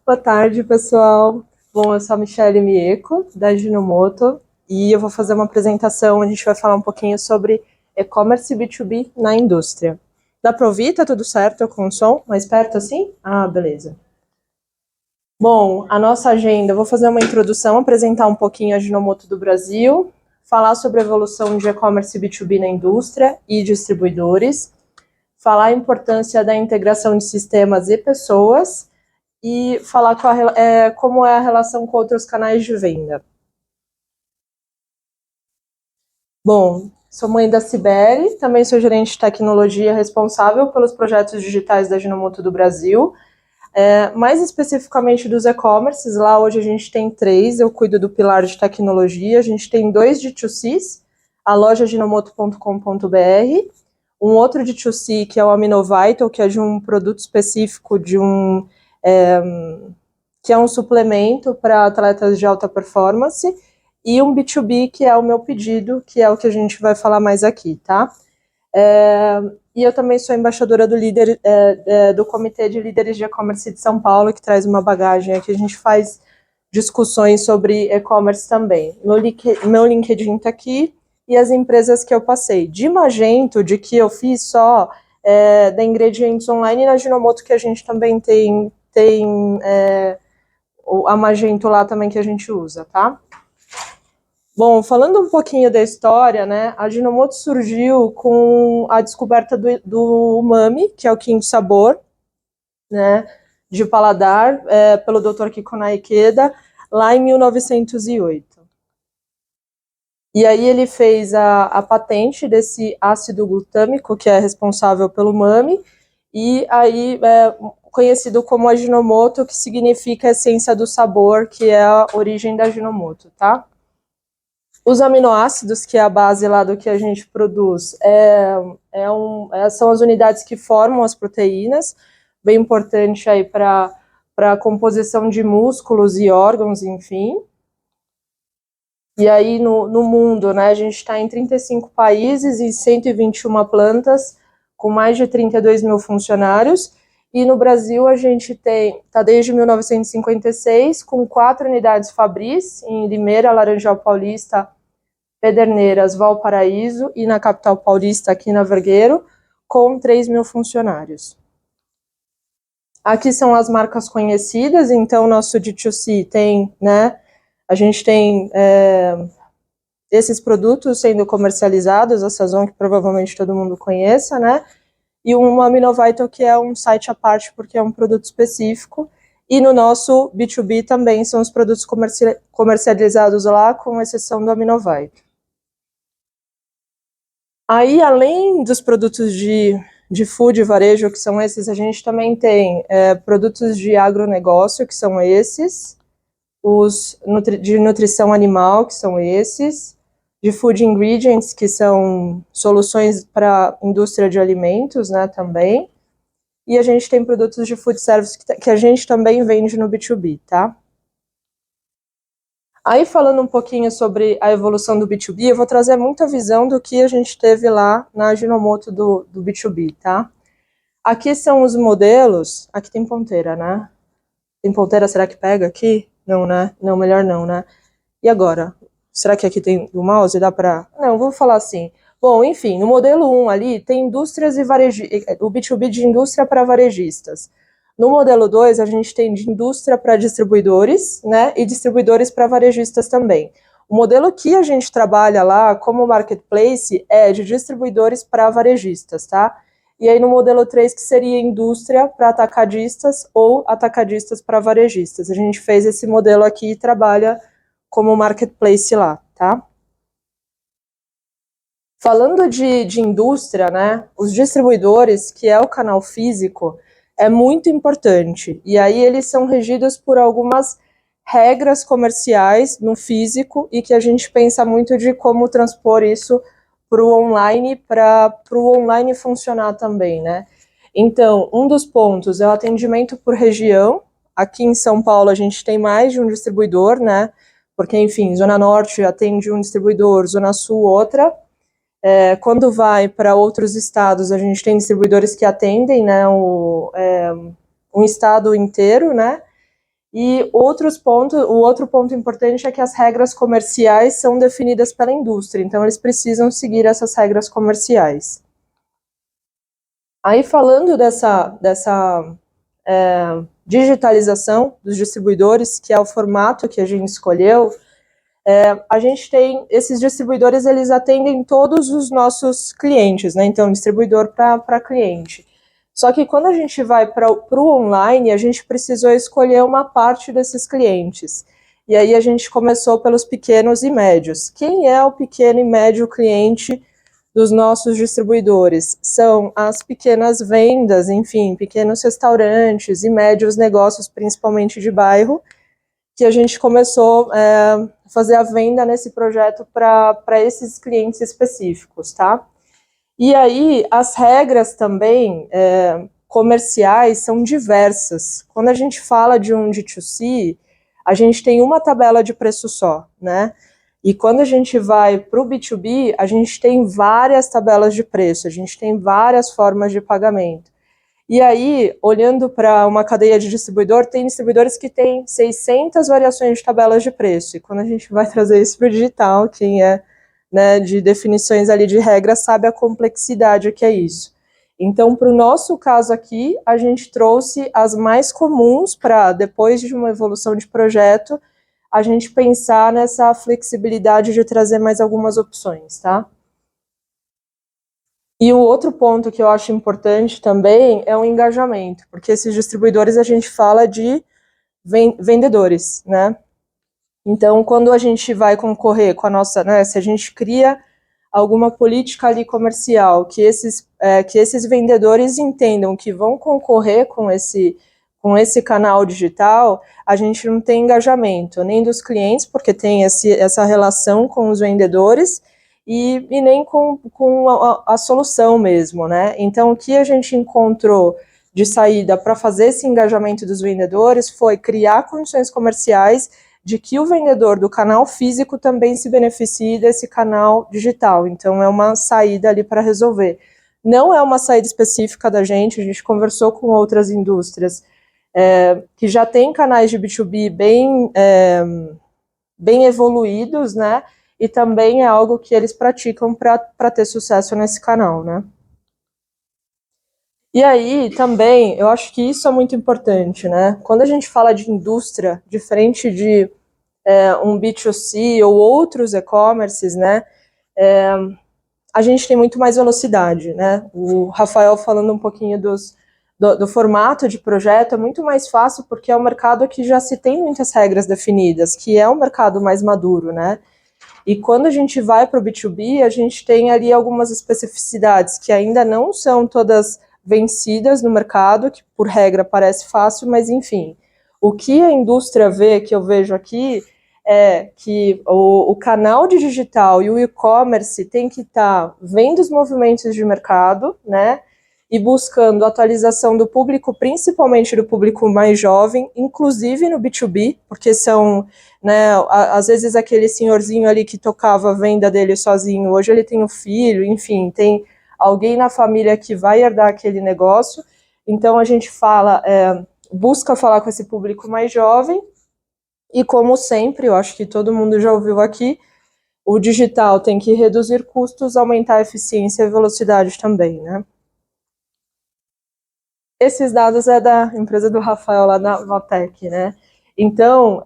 Boa tarde, pessoal. Bom, eu sou a Michelle Mieco, da Ajinomoto, e eu vou fazer uma apresentação. A gente vai falar um pouquinho sobre e-commerce B2B na indústria. Dá para ouvir? Tá tudo certo com o som? Mais perto assim? Ah, beleza. Bom, a nossa agenda, eu vou fazer uma introdução, apresentar um pouquinho a Ajinomoto do Brasil, falar sobre a evolução de e-commerce B2B na indústria e distribuidores, falar a importância da integração de sistemas e pessoas, e falar como é a relação com outros canais de venda. Bom, sou mãe da Cibele, também sou gerente de tecnologia responsável pelos projetos digitais da Ajinomoto do Brasil, mais especificamente dos e-commerces. Lá hoje a gente tem 3, eu cuido do pilar de tecnologia, a gente tem 2 de 2Cs, a loja ajinomoto.com.br, um outro de 2C que é o Aminovital, que é de um produto específico que é um suplemento para atletas de alta performance, e um B2B, que é o meu pedido, que é o que a gente vai falar mais aqui, tá? E eu também sou embaixadora do Comitê de Líderes de E-Commerce de São Paulo, que traz uma bagagem aqui, a gente faz discussões sobre e-commerce também. Meu LinkedIn está aqui, e as empresas que eu passei. De Magento, de que eu fiz só da Ingredientes Online, e na Ajinomoto, que a gente também tem a Magento lá também que a gente usa, tá? Bom, falando um pouquinho da história, né, a Ajinomoto surgiu com a descoberta do umami, que é o quinto sabor, né, de paladar, pelo Dr. Kikunae Ikeda, lá em 1908. E aí ele fez a patente desse ácido glutâmico, que é responsável pelo umami, e aí conhecido como Ajinomoto, que significa essência do sabor, que é a origem da Ajinomoto, tá? Os aminoácidos, que é a base lá do que a gente produz, são as unidades que formam as proteínas, bem importante aí para a composição de músculos e órgãos, enfim. E aí no mundo, né, a gente está em 35 países e 121 plantas, com mais de 32 mil funcionários. E no Brasil a gente está desde 1956, com 4 unidades Fabris, em Limeira, Laranjal Paulista, Pederneiras, Valparaíso, e na capital paulista, aqui na Vergueiro, com 3 mil funcionários. Aqui são as marcas conhecidas, então nosso D2C tem, né, a gente tem esses produtos sendo comercializados, a Sazon, que provavelmente todo mundo conheça, né, e um Aminovital, que é um site à parte, porque é um produto específico, e no nosso B2B também são os produtos comercializados lá, com exceção do Aminovital. Aí, além dos produtos de food e varejo, que são esses, a gente também tem produtos de agronegócio, que são esses, os de nutrição animal, que são esses, de food ingredients, que são soluções para a indústria de alimentos, né, também, e a gente tem produtos de food service que a gente também vende no B2B, tá? Aí, falando um pouquinho sobre a evolução do B2B, eu vou trazer muita visão do que a gente teve lá na Ajinomoto do B2B, tá? Aqui são os modelos. Aqui tem ponteira, né? Tem ponteira, será que pega aqui? Não, né? Não, melhor não, né? E agora? Será que aqui tem o mouse? Dá pra... Não, vou falar assim. Bom, enfim, no modelo 1 ali tem indústrias e varejistas, o B2B de indústria para varejistas. No modelo 2, a gente tem de indústria para distribuidores, né, e distribuidores para varejistas também. O modelo que a gente trabalha lá como marketplace é de distribuidores para varejistas, tá? E aí no modelo 3, que seria indústria para atacadistas ou atacadistas para varejistas. A gente fez esse modelo aqui e trabalha como marketplace lá, tá? Falando de indústria, né, os distribuidores, que é o canal físico, é muito importante. E aí eles são regidos por algumas regras comerciais no físico e que a gente pensa muito de como transpor isso para o online, para o online funcionar também, né? Então, um dos pontos é o atendimento por região. Aqui em São Paulo a gente tem mais de um distribuidor, né? Porque, enfim, Zona Norte atende um distribuidor, Zona Sul outra. Quando vai para outros estados, a gente tem distribuidores que atendem, né, um estado inteiro, né? E o outro ponto importante é que as regras comerciais são definidas pela indústria, então eles precisam seguir essas regras comerciais. Aí falando dessa digitalização dos distribuidores, que é o formato que a gente escolheu, a gente tem esses distribuidores, eles atendem todos os nossos clientes, né? Então, distribuidor para cliente. Só que quando a gente vai para o online, a gente precisou escolher uma parte desses clientes. E aí a gente começou pelos pequenos e médios. Quem é o pequeno e médio cliente dos nossos distribuidores? São as pequenas vendas, enfim, pequenos restaurantes e médios negócios, principalmente de bairro, que a gente começou a fazer a venda nesse projeto para esses clientes específicos, tá? E aí, as regras também comerciais são diversas. Quando a gente fala de um D2C, a gente tem uma tabela de preço só, né? E quando a gente vai para o B2B, a gente tem várias tabelas de preço, a gente tem várias formas de pagamento. E aí, olhando para uma cadeia de distribuidor, tem distribuidores que têm 600 variações de tabelas de preço. E quando a gente vai trazer isso para o digital, quem é, né, de definições ali de regras sabe a complexidade que é isso. Então, para o nosso caso aqui, a gente trouxe as mais comuns para, depois de uma evolução de projeto, a gente pensar nessa flexibilidade de trazer mais algumas opções, tá? E o outro ponto que eu acho importante também é o engajamento, porque esses distribuidores a gente fala de vendedores, né? Então, quando a gente vai concorrer com a nossa, né, se a gente cria alguma política ali comercial, que esses vendedores entendam que vão concorrer com esse canal digital, a gente não tem engajamento nem dos clientes, porque tem essa relação com os vendedores, e nem com a solução mesmo, né? Então, o que a gente encontrou de saída para fazer esse engajamento dos vendedores foi criar condições comerciais de que o vendedor do canal físico também se beneficie desse canal digital. Então, é uma saída ali para resolver. Não é uma saída específica da gente, a gente conversou com outras indústrias que já têm canais de B2B bem evoluídos, né? E também é algo que eles praticam para ter sucesso nesse canal, né? E aí, também, eu acho que isso é muito importante, né? Quando a gente fala de indústria, diferente de um B2C ou outros e-commerces, né? A gente tem muito mais velocidade, né? O Rafael falando um pouquinho do formato de projeto é muito mais fácil porque é um mercado que já se tem muitas regras definidas, que é um mercado mais maduro, né? E quando a gente vai para o B2B, a gente tem ali algumas especificidades que ainda não são todas vencidas no mercado, que por regra parece fácil, mas enfim. O que a indústria vê, que eu vejo aqui, é que o canal de digital e o e-commerce tem que estar vendo os movimentos de mercado, né? E buscando atualização do público, principalmente do público mais jovem, inclusive no B2B, porque são, né, às vezes aquele senhorzinho ali que tocava a venda dele sozinho, hoje ele tem um filho, enfim, tem alguém na família que vai herdar aquele negócio. Então a gente busca falar com esse público mais jovem, e como sempre, eu acho que todo mundo já ouviu aqui, o digital tem que reduzir custos, aumentar a eficiência e a velocidade também, né? Esses dados é da empresa do Rafael lá da Valtech, né? Então,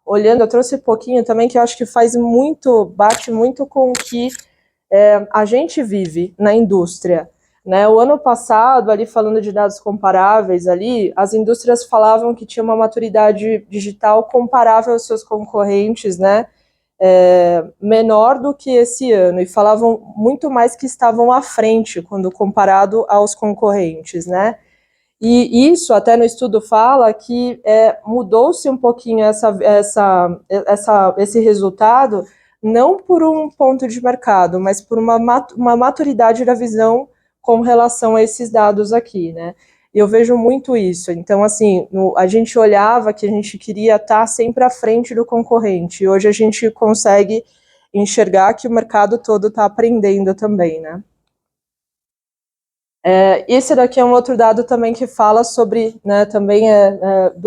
olhando, eu trouxe um pouquinho também que eu acho que bate muito com o que a gente vive na indústria, né? O ano passado, ali falando de dados comparáveis ali, as indústrias falavam que tinha uma maturidade digital comparável aos seus concorrentes, né? Menor do que esse ano, e falavam muito mais que estavam à frente quando comparado aos concorrentes, né? E isso até no estudo fala que mudou-se um pouquinho esse resultado, não por um ponto de mercado, mas por uma maturidade da visão com relação a esses dados aqui, né? E eu vejo muito isso. Então, assim, a gente olhava que a gente queria estar sempre à frente do concorrente, e hoje a gente consegue enxergar que o mercado todo está aprendendo também, né? Esse daqui é um outro dado também que fala sobre, né, também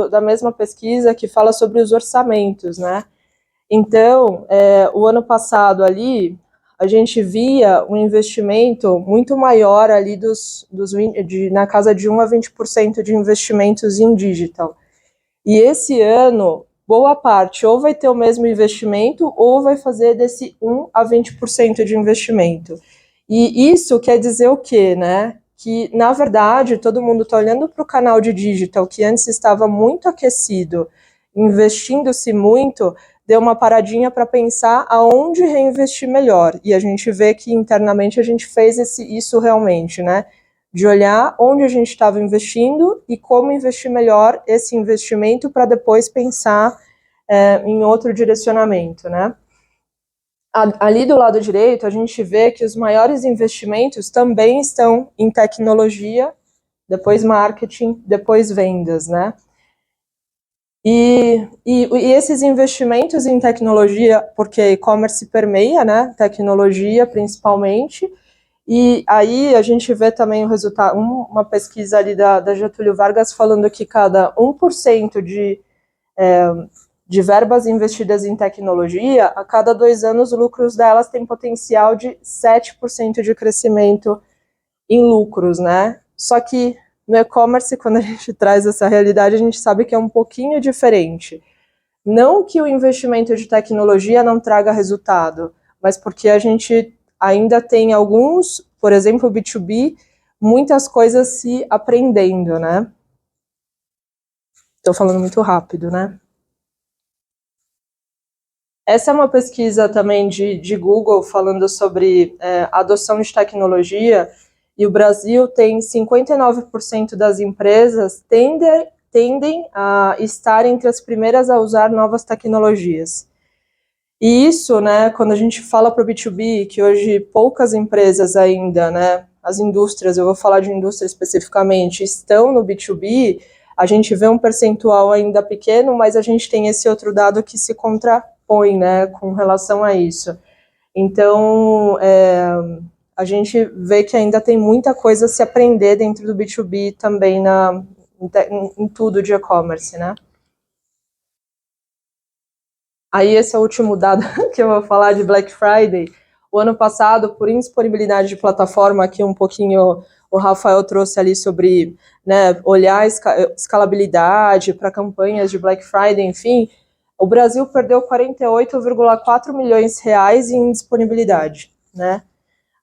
da mesma pesquisa, que fala sobre os orçamentos, né? Então, o ano passado ali, a gente via um investimento muito maior ali na casa de 1 a 20% de investimentos em digital. E esse ano, boa parte ou vai ter o mesmo investimento ou vai fazer desse 1 a 20% de investimento. E isso quer dizer o quê, né? Que, na verdade, todo mundo está olhando para o canal de digital, que antes estava muito aquecido, investindo-se muito, deu uma paradinha para pensar aonde reinvestir melhor. E a gente vê que internamente a gente fez isso realmente, né? De olhar onde a gente estava investindo e como investir melhor esse investimento para depois pensar em outro direcionamento, né? Ali do lado direito, a gente vê que os maiores investimentos também estão em tecnologia, depois marketing, depois vendas, né? E esses investimentos em tecnologia, porque e-commerce permeia, né? Tecnologia principalmente, e aí a gente vê também o resultado, uma pesquisa ali da Getúlio Vargas falando que cada 1% de verbas investidas em tecnologia, a cada 2 anos, os lucros delas têm potencial de 7% de crescimento em lucros, né? Só que no e-commerce, quando a gente traz essa realidade, a gente sabe que é um pouquinho diferente. Não que o investimento de tecnologia não traga resultado, mas porque a gente ainda tem alguns, por exemplo, o B2B, muitas coisas se aprendendo, né? Estou falando muito rápido, né? Essa é uma pesquisa também de Google falando sobre adoção de tecnologia, e o Brasil tem 59% das empresas tendem a estar entre as primeiras a usar novas tecnologias. E isso, né, quando a gente fala para o B2B, que hoje poucas empresas ainda, né, as indústrias, eu vou falar de indústria especificamente, estão no B2B, a gente vê um percentual ainda pequeno, mas a gente tem esse outro dado que se contrapõe, né, com relação a isso. Então, a gente vê que ainda tem muita coisa a se aprender dentro do B2B também em tudo de e-commerce, né? Aí esse é o último dado que eu vou falar de Black Friday. O ano passado, por indisponibilidade de plataforma, aqui um pouquinho o Rafael trouxe ali sobre, né, olhar escalabilidade para campanhas de Black Friday, enfim, o Brasil perdeu 48,4 milhões de reais em disponibilidade, né?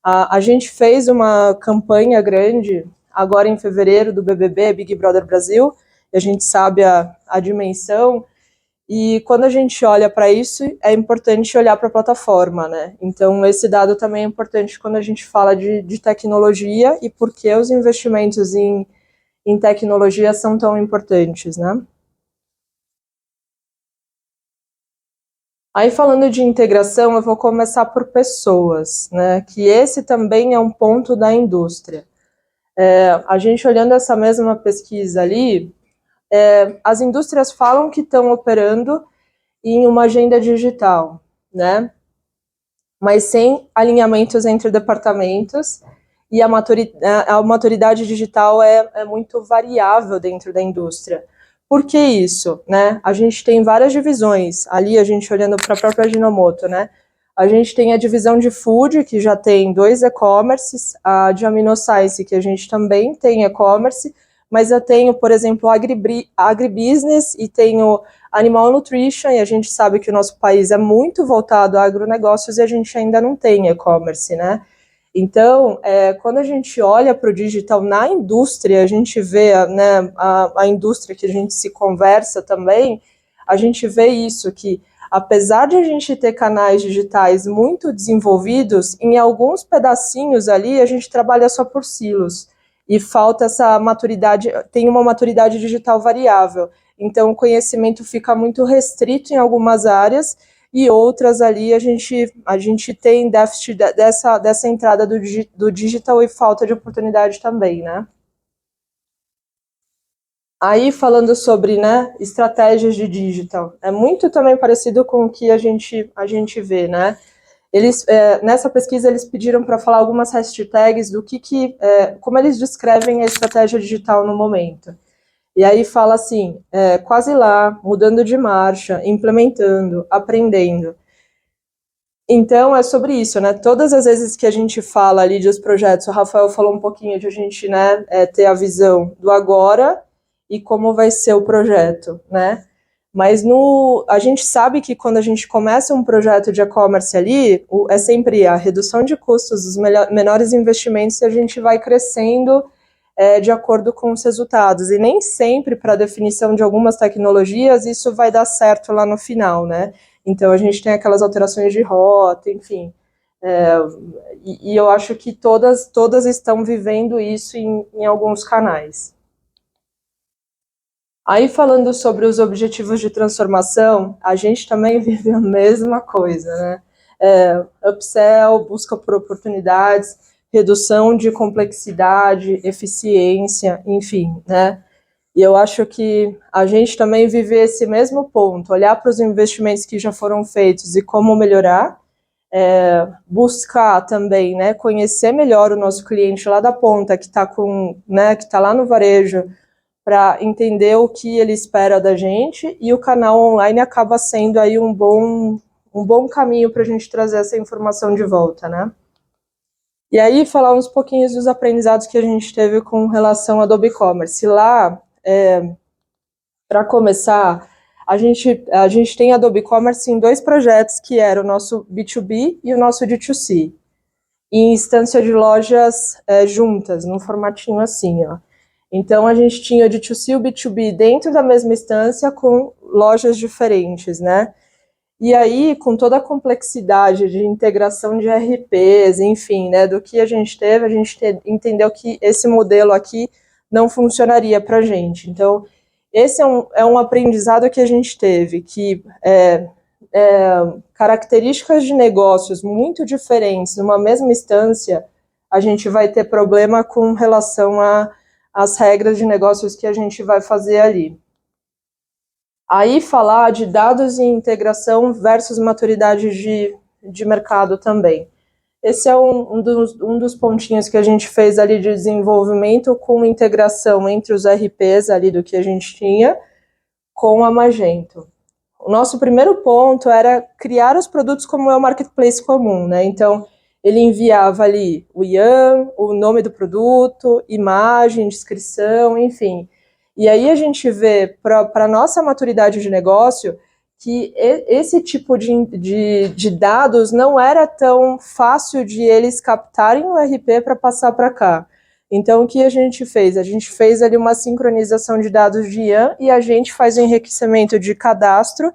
A gente fez uma campanha grande agora em fevereiro do BBB, Big Brother Brasil, e a gente sabe a dimensão. E quando a gente olha para isso, é importante olhar para a plataforma, né? Então, esse dado também é importante quando a gente fala de tecnologia e por que os investimentos em tecnologia são tão importantes, né? Aí, falando de integração, eu vou começar por pessoas, né? Que esse também é um ponto da indústria. A gente olhando essa mesma pesquisa ali, as indústrias falam que estão operando em uma agenda digital, né? Mas sem alinhamentos entre departamentos, e a maturidade digital é muito variável dentro da indústria. Por que isso? Né? A gente tem várias divisões, ali a gente olhando para a própria Ajinomoto, né? A gente tem a divisão de food, que já tem 2 e-commerces, a de AminoScience, que a gente também tem e-commerce, mas eu tenho, por exemplo, agribusiness e tenho animal nutrition, e a gente sabe que o nosso país é muito voltado a agronegócios e a gente ainda não tem e-commerce, né? Então, quando a gente olha para o digital na indústria, a gente vê, né, a indústria que a gente se conversa também, a gente vê isso, que apesar de a gente ter canais digitais muito desenvolvidos, em alguns pedacinhos ali a gente trabalha só por silos, e falta essa maturidade, tem uma maturidade digital variável. Então, o conhecimento fica muito restrito em algumas áreas e outras ali a gente tem déficit dessa entrada do digital e falta de oportunidade também, né? Aí, falando sobre, né, estratégias de digital, é muito também parecido com o que a gente vê, né? Nessa pesquisa eles pediram para falar algumas hashtags do como eles descrevem a estratégia digital no momento. E aí fala assim, quase lá, mudando de marcha, implementando, aprendendo. Então, é sobre isso, né? Todas as vezes que a gente fala ali dos projetos, o Rafael falou um pouquinho de a gente, né, ter a visão do agora e como vai ser o projeto, né? Mas a gente sabe que quando a gente começa um projeto de e-commerce ali, é sempre a redução de custos, os menores investimentos, e a gente vai crescendo de acordo com os resultados. E nem sempre, para a definição de algumas tecnologias, isso vai dar certo lá no final, né? Então, a gente tem aquelas alterações de rota, enfim. E eu acho que todas estão vivendo isso em alguns canais. Aí, falando sobre os objetivos de transformação, a gente também vive a mesma coisa, né? Upsell, busca por oportunidades, redução de complexidade, eficiência, enfim, né? E eu acho que a gente também vive esse mesmo ponto, olhar para os investimentos que já foram feitos e como melhorar, buscar também, né, conhecer melhor o nosso cliente lá da ponta, que está que está lá no varejo, para entender o que ele espera da gente, e o canal online acaba sendo aí um bom caminho para a gente trazer essa informação de volta, né? E aí, falar uns pouquinhos dos aprendizados que a gente teve com relação ao Adobe Commerce. Lá, para começar, a gente tem Adobe Commerce em 2 projetos, que era o nosso B2B e o nosso D2C, em instância de lojas juntas, num formatinho assim, ó. Então, a gente tinha o D2C e o B2B dentro da mesma instância, com lojas diferentes, né? E aí, com toda a complexidade de integração de RPs, enfim, né, do que a gente teve, entendeu que esse modelo aqui não funcionaria para a gente. Então, esse é um aprendizado que a gente teve, que características de negócios muito diferentes numa mesma instância, a gente vai ter problema com relação às regras de negócios que a gente vai fazer ali. Aí falar de dados e integração versus maturidade de mercado também. Esse é um dos pontinhos que a gente fez ali de desenvolvimento, com integração entre os RPs ali do que a gente tinha com a Magento. O nosso primeiro ponto era criar os produtos como é o marketplace comum, né? Então, ele enviava ali o IAM, o nome do produto, imagem, descrição, enfim. E aí a gente vê, para a nossa maturidade de negócio, que esse tipo de dados não era tão fácil de eles captarem o RP para passar para cá. Então, o que a gente fez? A gente fez ali uma sincronização de dados de IAM e a gente faz o enriquecimento de cadastro,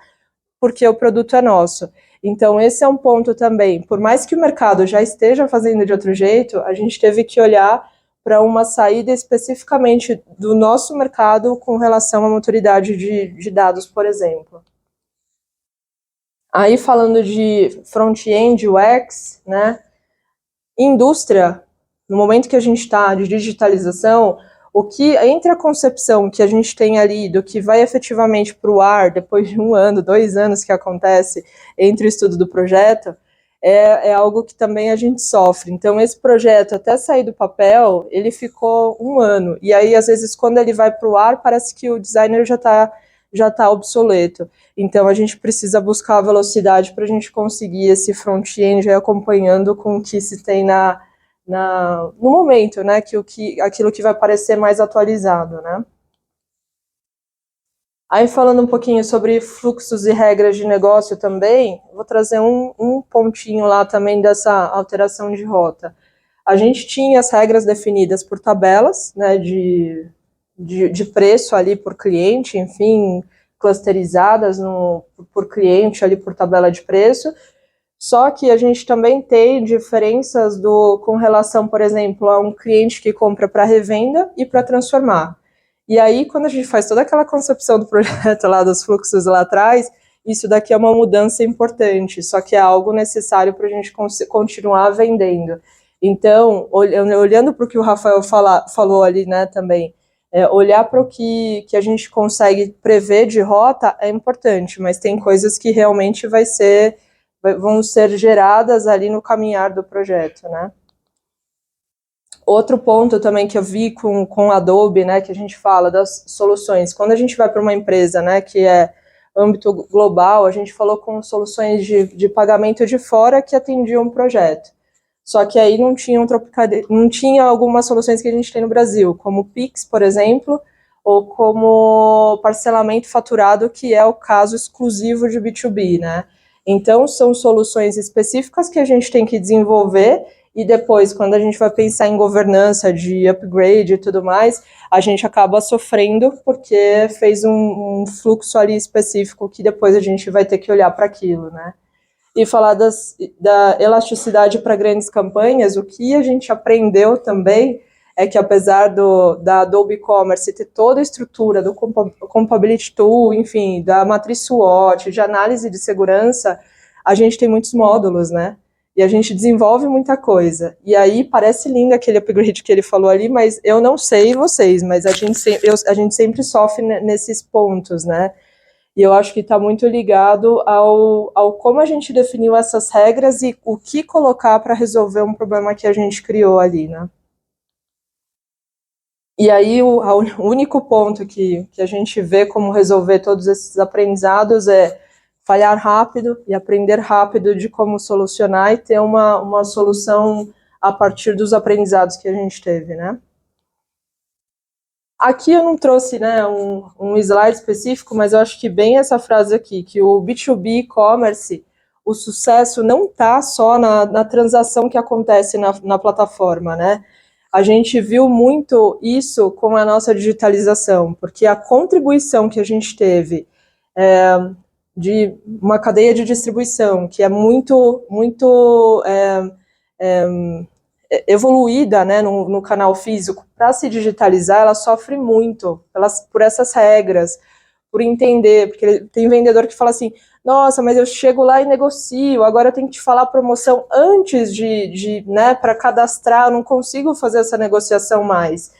porque o produto é nosso. Então, esse é um ponto também. Por mais que o mercado já esteja fazendo de outro jeito, a gente teve que olhar para uma saída especificamente do nosso mercado com relação à maturidade de dados, por exemplo. Aí, falando de front-end, UX, né? Indústria, no momento que a gente está de digitalização, o que, entre a concepção que a gente tem ali do que vai efetivamente para o ar, depois de 1 ano, 2 anos que acontece entre o estudo do projeto, é algo que também a gente sofre. Então, esse projeto, até sair do papel, ele ficou 1 ano. E aí, às vezes, quando ele vai para o ar, parece que o designer já tá obsoleto. Então, a gente precisa buscar a velocidade para a gente conseguir esse front-end acompanhando com o que se tem no momento, né, aquilo que vai parecer mais atualizado, né. Aí, falando um pouquinho sobre fluxos e regras de negócio também, vou trazer um pontinho lá também dessa alteração de rota. A gente tinha as regras definidas por tabelas, né, de preço ali por cliente, enfim, clusterizadas por cliente ali por tabela de preço. Só que a gente também tem diferenças com relação, por exemplo, a um cliente que compra para revenda e para transformar. E aí, quando a gente faz toda aquela concepção do projeto lá, dos fluxos lá atrás, isso daqui é uma mudança importante, só que é algo necessário para a gente continuar vendendo. Então, olhando para o que o Rafael falou ali, né, também, olhar para o que a gente consegue prever de rota é importante, mas tem coisas que realmente vai ser vão ser geradas ali no caminhar do projeto, né? Outro ponto também que eu vi com Adobe, né, que a gente fala das soluções. Quando a gente vai para uma empresa, né, que é âmbito global, a gente falou com soluções de pagamento de fora que atendiam o projeto. Só que aí não tinha algumas soluções que a gente tem no Brasil, como o Pix, por exemplo, ou como parcelamento faturado, que é o caso exclusivo de B2B, né? Então, são soluções específicas que a gente tem que desenvolver e depois, quando a gente vai pensar em governança de upgrade e tudo mais, a gente acaba sofrendo porque fez um fluxo ali específico que depois a gente vai ter que olhar para aquilo, né? E falar da elasticidade para grandes campanhas, o que a gente aprendeu também é que apesar da Adobe Commerce ter toda a estrutura do Compatibility Tool, enfim, da matriz SWOT, de análise de segurança, a gente tem muitos módulos, né? E a gente desenvolve muita coisa. E aí parece lindo aquele upgrade que ele falou ali, mas eu não sei vocês, mas a gente sempre sofre nesses pontos, né? E eu acho que está muito ligado ao como a gente definiu essas regras e o que colocar para resolver um problema que a gente criou ali, né? E aí o único ponto que a gente vê como resolver todos esses aprendizados é falhar rápido e aprender rápido de como solucionar e ter uma solução a partir dos aprendizados que a gente teve, né? Aqui eu não trouxe, né, um slide específico, mas eu acho que bem essa frase aqui, que o B2B e-commerce, o sucesso não está só na transação que acontece na plataforma, né? A gente viu muito isso com a nossa digitalização, porque a contribuição que a gente teve de uma cadeia de distribuição que é muito evoluída, né, no canal físico, para se digitalizar, ela sofre muito por essas regras, por entender, porque tem vendedor que fala assim, nossa, mas eu chego lá e negocio, agora eu tenho que te falar a promoção antes né, para cadastrar, eu não consigo fazer essa negociação mais.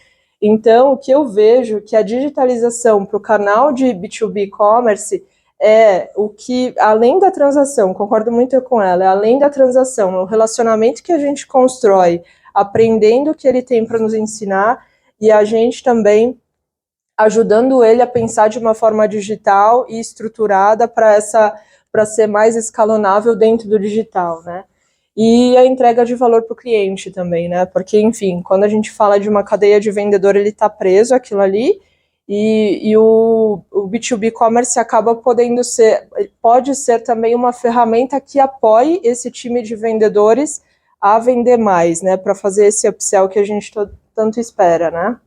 Então, o que eu vejo que a digitalização para o canal de B2B e-commerce é o que, além da transação, concordo muito com ela, é além da transação, o relacionamento que a gente constrói, aprendendo o que ele tem para nos ensinar, e a gente também ajudando ele a pensar de uma forma digital e estruturada para ser mais escalonável dentro do digital, né? E a entrega de valor para o cliente também, né? Porque, enfim, quando a gente fala de uma cadeia de vendedor, ele está preso àquilo ali, e o B2B commerce acaba pode ser também uma ferramenta que apoie esse time de vendedores a vender mais, né? Para fazer esse upsell que a gente tanto espera, né?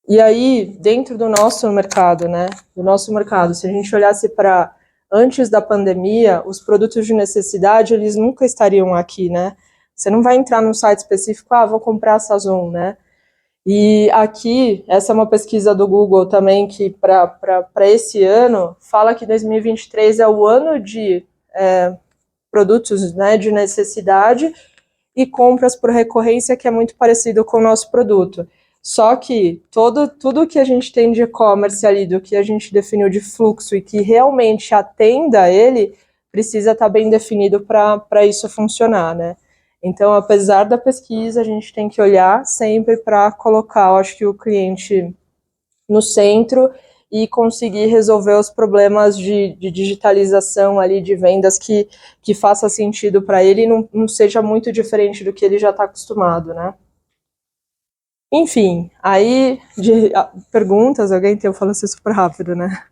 E aí, dentro do nosso mercado, né? Do nosso mercado, se a gente olhasse para antes da pandemia, os produtos de necessidade, eles nunca estariam aqui, né? Você não vai entrar num site específico, vou comprar a Sazon, né? E aqui, essa é uma pesquisa do Google também, que para esse ano, fala que 2023 é o ano de produtos, né, de necessidade e compras por recorrência, que é muito parecido com o nosso produto. Só que tudo que a gente tem de e-commerce ali, do que a gente definiu de fluxo e que realmente atenda ele, precisa estar bem definido para isso funcionar, né? Então, apesar da pesquisa, a gente tem que olhar sempre para colocar, eu acho que o cliente no centro e conseguir resolver os problemas de digitalização ali, de vendas que faça sentido para ele e não seja muito diferente do que ele já está acostumado, né? Enfim, aí de perguntas, alguém tem, eu falo assim super rápido, né?